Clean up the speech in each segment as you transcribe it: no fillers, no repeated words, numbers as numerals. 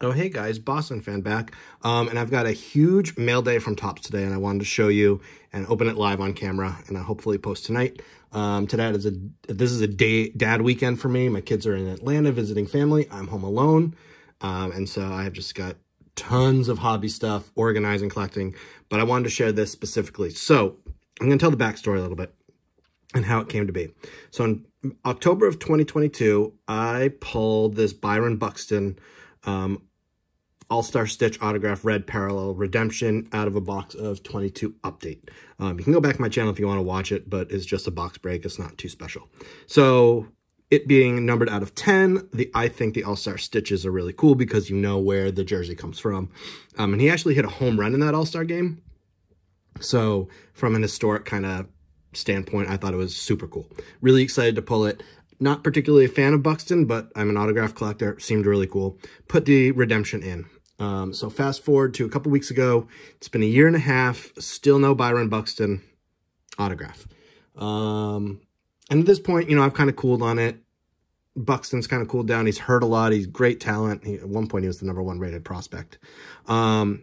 Oh, hey guys, Boston fan back. And I've got a huge mail day from Topps today, and I wanted to show you and open it live on camera, and I'll hopefully post tonight. This is a dad weekend for me. My kids are in Atlanta visiting family. I'm home alone. And so I have just got tons of hobby stuff, organizing, collecting, but I wanted to share this specifically. So I'm going to tell the backstory a little bit and how it came to be. So in October of 2022, I pulled this Byron Buxton All-Star Stitch Autograph Red Parallel Redemption out of a box of 22 Update. You can go back to my channel if you want to watch it, but it's just a box break. It's not too special. So it being numbered out of 10, I think the All-Star Stitches are really cool because you know where the jersey comes from. And he actually hit a home run in that All-Star game. So from an historic kind of standpoint, I thought it was super cool. Really excited to pull it. Not particularly a fan of Buxton, but I'm an autograph collector. It seemed really cool. Put the redemption in. So fast forward to a couple weeks ago. It's been a year and a half. Still no Byron Buxton autograph. And at this point, you know, I've kind of cooled on it. Buxton's kind of cooled down. He's hurt a lot. He's great talent. At one point, he was the #1 rated prospect. And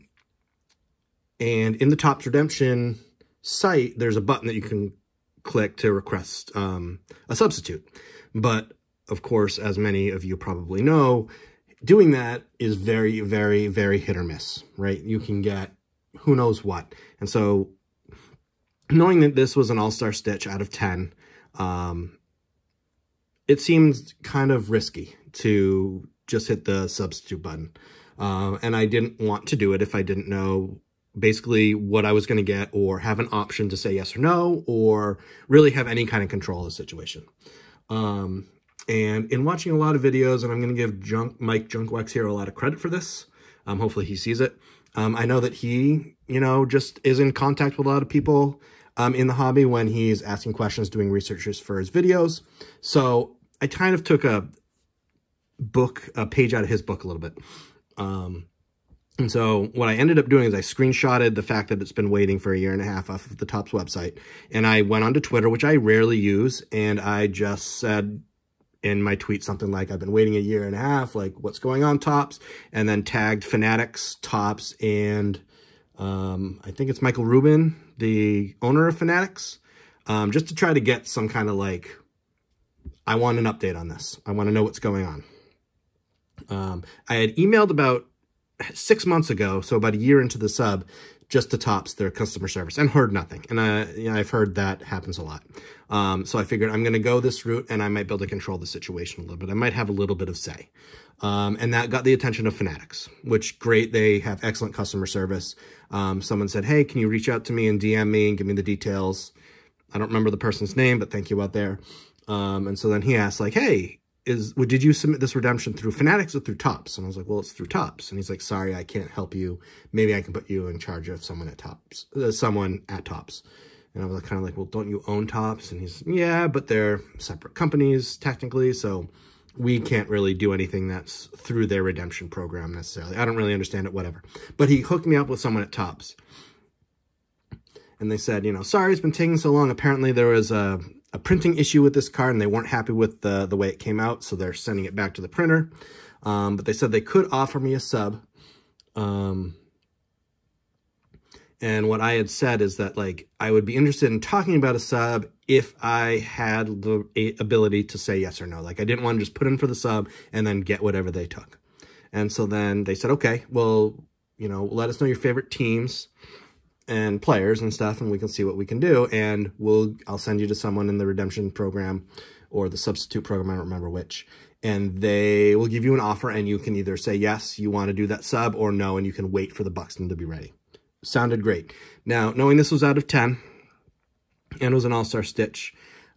in the Topps Redemption site, there's a button that you can click to request a substitute. But, of course, as many of you probably know, doing that is very, very, very hit or miss, right? You can get who knows what. And so knowing that this was an All-Star Stitch out of 10, it seems kind of risky to just hit the substitute button. And I didn't want to do it if I didn't know basically what I was going to get or have an option to say yes or no, or really have any kind of control of the situation. And in watching a lot of videos, and I'm going to give Mike Junkwex here a lot of credit for this. Hopefully he sees it. I know that he, you know, just is in contact with a lot of people in the hobby when he's asking questions, doing researches for his videos. So I kind of took a page out of his book a little bit. And so what I ended up doing is I screenshotted the fact that it's been waiting for a year and a half off of the Topps website. And I went onto Twitter, which I rarely use, and I just said in my tweet something like, I've been waiting a year and a half, like, what's going on, Topps? And then tagged Fanatics, Topps, and I think it's Michael Rubin, the owner of Fanatics, just to try to get some kind of like, I want an update on this. I want to know what's going on. I had emailed about 6 months ago, so about a year into the sub, just to Topps, their customer service, and heard nothing. And you know, I've heard that happens a lot. So I figured I'm going to go this route, and I might be able to control the situation a little bit. I might have a little bit of say. And that got the attention of Fanatics, which great. They have excellent customer service. Someone said, hey, can you reach out to me and DM me and give me the details? I don't remember the person's name, but thank you out there. And so then he asked, like, hey, did you submit this redemption through Fanatics or through Topps? And I was like, well, it's through Topps. And he's like, sorry, I can't help you. Maybe I can put you in charge of someone at Topps. And I was kind of like, well, don't you own Topps? And he's, yeah, but they're separate companies technically. So we can't really do anything that's through their redemption program necessarily. I don't really understand it, whatever. But he hooked me up with someone at Topps. And they said, you know, sorry, it's been taking so long. Apparently there was a printing issue with this card, and they weren't happy with the way it came out, so they're sending it back to the printer. But they said they could offer me a sub. And what I had said is that, like, I would be interested in talking about a sub if I had the ability to say yes or no. Like, I didn't want to just put in for the sub and then get whatever they took. And so then they said, okay, well, you know, let us know your favorite teams and players and stuff, and we can see what we can do, and I'll send you to someone in the redemption program or the substitute program, I don't remember which, and they will give you an offer, and you can either say yes, you want to do that sub, or no, and you can wait for the Buxton to be ready. Sounded great. Now, knowing this was out of 10, and it was an All-Star Stitch,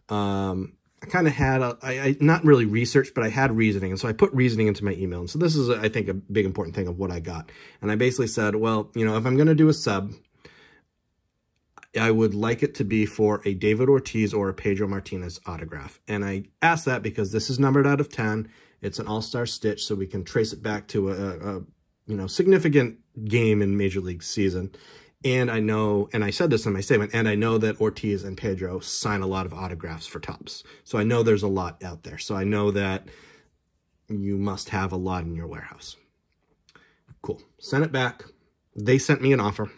I kind of had, I not really researched, but I had reasoning, and so I put reasoning into my email, and so this is, I think, a big important thing of what I got, and I basically said, well, you know, if I'm going to do a sub, I would like it to be for a David Ortiz or a Pedro Martinez autograph. And I asked that because this is numbered out of 10. It's an All-Star Stitch, so we can trace it back to a you know, significant game in Major League season. And I know, and I said this in my statement, and I know that Ortiz and Pedro sign a lot of autographs for Topps. So I know there's a lot out there. So I know that you must have a lot in your warehouse. cool. Sent it back. They sent me an offer.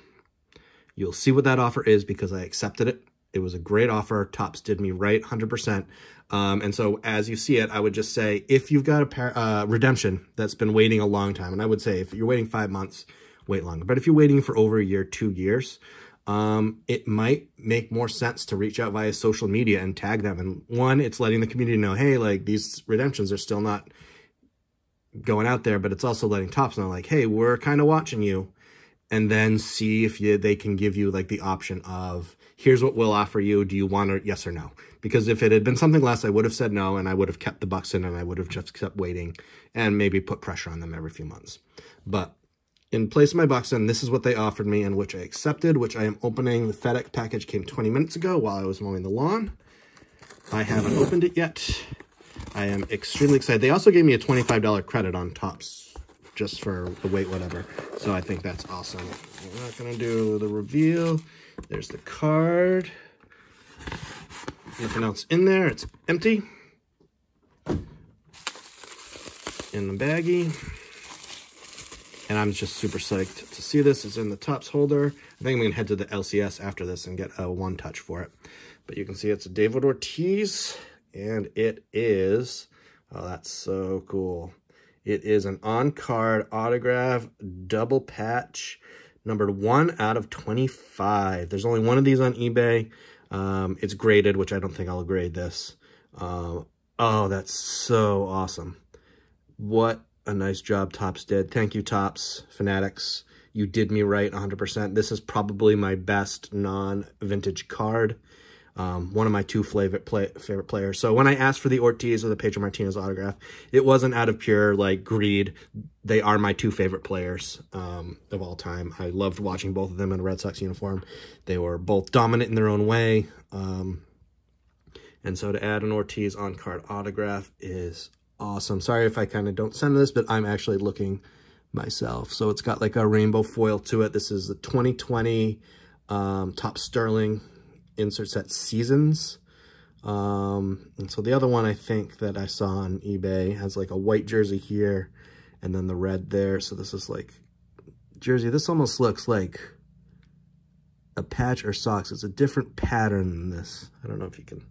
You'll see what that offer is because I accepted it. It was a great offer. Topps did me right, 100%. And so as you see it, I would just say, if you've got a redemption that's been waiting a long time, and I would say if you're waiting 5 months, wait longer. But if you're waiting for over a year, 2 years, it might make more sense to reach out via social media and tag them. And one, it's letting the community know, hey, like these redemptions are still not going out there, but it's also letting Topps know like, hey, we're kind of watching you. And then see if they can give you like the option of, here's what we'll offer you. Do you want it? Yes or no? Because if it had been something less, I would have said no, and I would have kept the Buxton, and I would have just kept waiting and maybe put pressure on them every few months. But in place of my Buxton, this is what they offered me, and which I accepted, which I am opening. The FedEx package came 20 minutes ago while I was mowing the lawn. I haven't opened it yet. I am extremely excited. They also gave me a $25 credit on Topps just for the wait, whatever. So I think that's awesome. We're not going to do the reveal. There's the card. Nothing else in there. It's empty. In the baggie. And I'm just super psyched to see this. It's in the Topps holder. I think I'm going to head to the LCS after this and get a one touch for it. But you can see it's a David Ortiz. And it is, oh, that's so cool. It is an on-card autograph double patch, numbered 1 out of 25. There's only one of these on eBay. It's graded, which I don't think I'll grade this. Oh, that's so awesome. What a nice job Topps did. Thank you, Topps Fanatics. You did me right 100%. This is probably my best non-vintage card. One of my two favorite players. So when I asked for the Ortiz or the Pedro Martinez autograph, it wasn't out of pure like greed. They are my two favorite players of all time. I loved watching both of them in a Red Sox uniform. They were both dominant in their own way. And so to add an Ortiz on-card autograph is awesome. Sorry if I kind of don't send this, but I'm actually looking myself. So it's got like a rainbow foil to it. This is the 2020 Topps Sterling insert set seasons. And so the other one I think that I saw on eBay has like a white jersey here and then the red there. So this is like jersey. This almost looks like a patch or socks. It's a different pattern than this. I don't know if you can,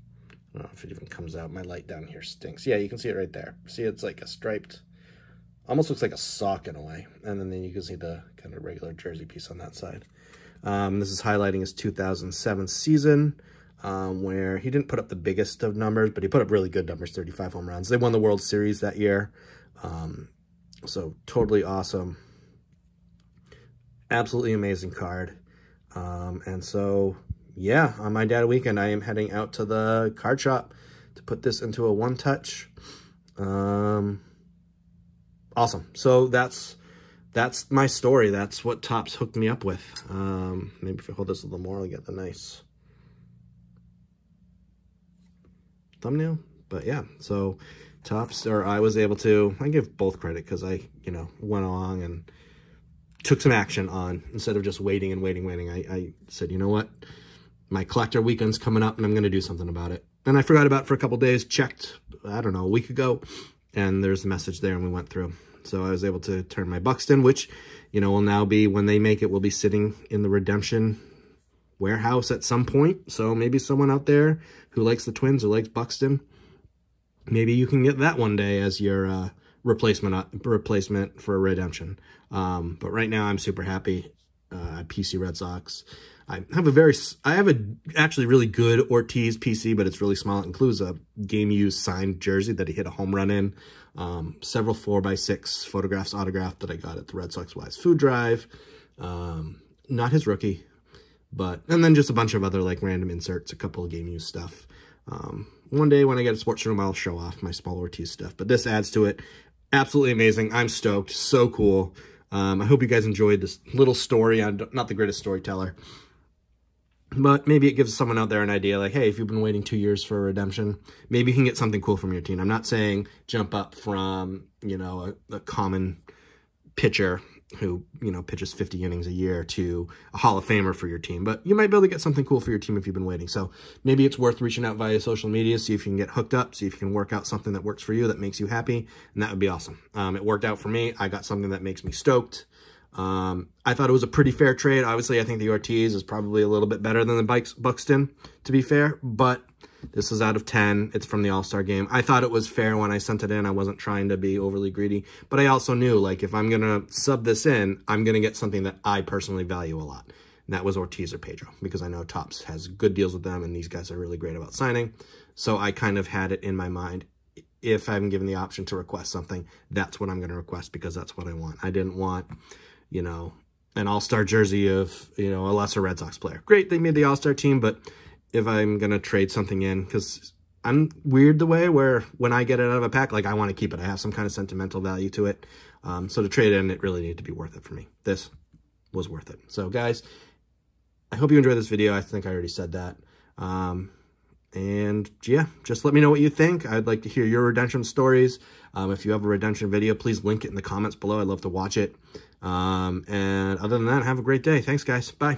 I don't know if it even comes out. My light down here stinks. Yeah, you can see it right there. See, it's like a striped, almost looks like a sock in a way. And then you can see the kind of regular jersey piece on that side. This is highlighting his 2007 season, where he didn't put up the biggest of numbers, but he put up really good numbers, 35 home runs. They won the World Series that year. So totally awesome. Absolutely amazing card. And so, yeah, on my dad weekend, I am heading out to the card shop to put this into a one-touch. Awesome. So that's my story. That's what Topps hooked me up with. Maybe if I hold this a little more, I'll get the nice thumbnail. But yeah, so Topps, or I was able to, I give both credit because I, went along and took some action on, instead of just waiting and waiting. I said, you know what? My collector weekend's coming up and I'm going to do something about it. And I forgot about it for a couple days, checked, I don't know, a week ago, and there's a message there and we went through. So I was able to turn my Buxton, which, will now be, when they make it, will be sitting in the redemption warehouse at some point. So maybe someone out there who likes the Twins or likes Buxton, maybe you can get that one day as your replacement for a redemption. But right now I'm super happy. PC Red Sox. I have a actually really good Ortiz PC, but it's really small. It includes a game used signed jersey that he hit a home run in. Several 4x6 photographs autographed that I got at the Red Sox Wise Food Drive. Not his rookie, and then just a bunch of other like random inserts, a couple of game used stuff. One day when I get a sports room, I'll show off my small Ortiz stuff, but this adds to it. Absolutely amazing. I'm stoked. So cool. I hope you guys enjoyed this little story. I'm not the greatest storyteller, but maybe it gives someone out there an idea like, hey, if you've been waiting 2 years for a redemption, maybe you can get something cool from your team. I'm not saying jump up from, a common pitcher who, you know, pitches 50 innings a year to a Hall of Famer for your team. But you might be able to get something cool for your team if you've been waiting. So maybe it's worth reaching out via social media, see if you can get hooked up, see if you can work out something that works for you, that makes you happy, and that would be awesome. It worked out for me. I got something that makes me stoked. I thought it was a pretty fair trade. Obviously, I think the Ortiz is probably a little bit better than the Buxton, to be fair, but this is out of 10. It's from the All-Star game. I thought it was fair when I sent it in. I wasn't trying to be overly greedy, but I also knew, like, if I'm going to sub this in, I'm going to get something that I personally value a lot. And that was Ortiz or Pedro, because I know Topps has good deals with them, and these guys are really great about signing. So I kind of had it in my mind. If I'm given the option to request something, that's what I'm going to request, because that's what I want. I didn't want, you know, an all-star jersey of, you know, a lesser Red Sox player. Great, they made the all-star team, but if I'm going to trade something in, because I'm weird the way where when I get it out of a pack, like, I want to keep it. I have some kind of sentimental value to it. So to trade in, it really needed to be worth it for me. This was worth it. So, guys, I hope you enjoyed this video. I think I already said that. And, yeah, just let me know what you think. I'd like to hear your redemption stories. If you have a redemption video, please link it in the comments below. I'd love to watch it. And other than that, have a great day. Thanks, guys. Bye.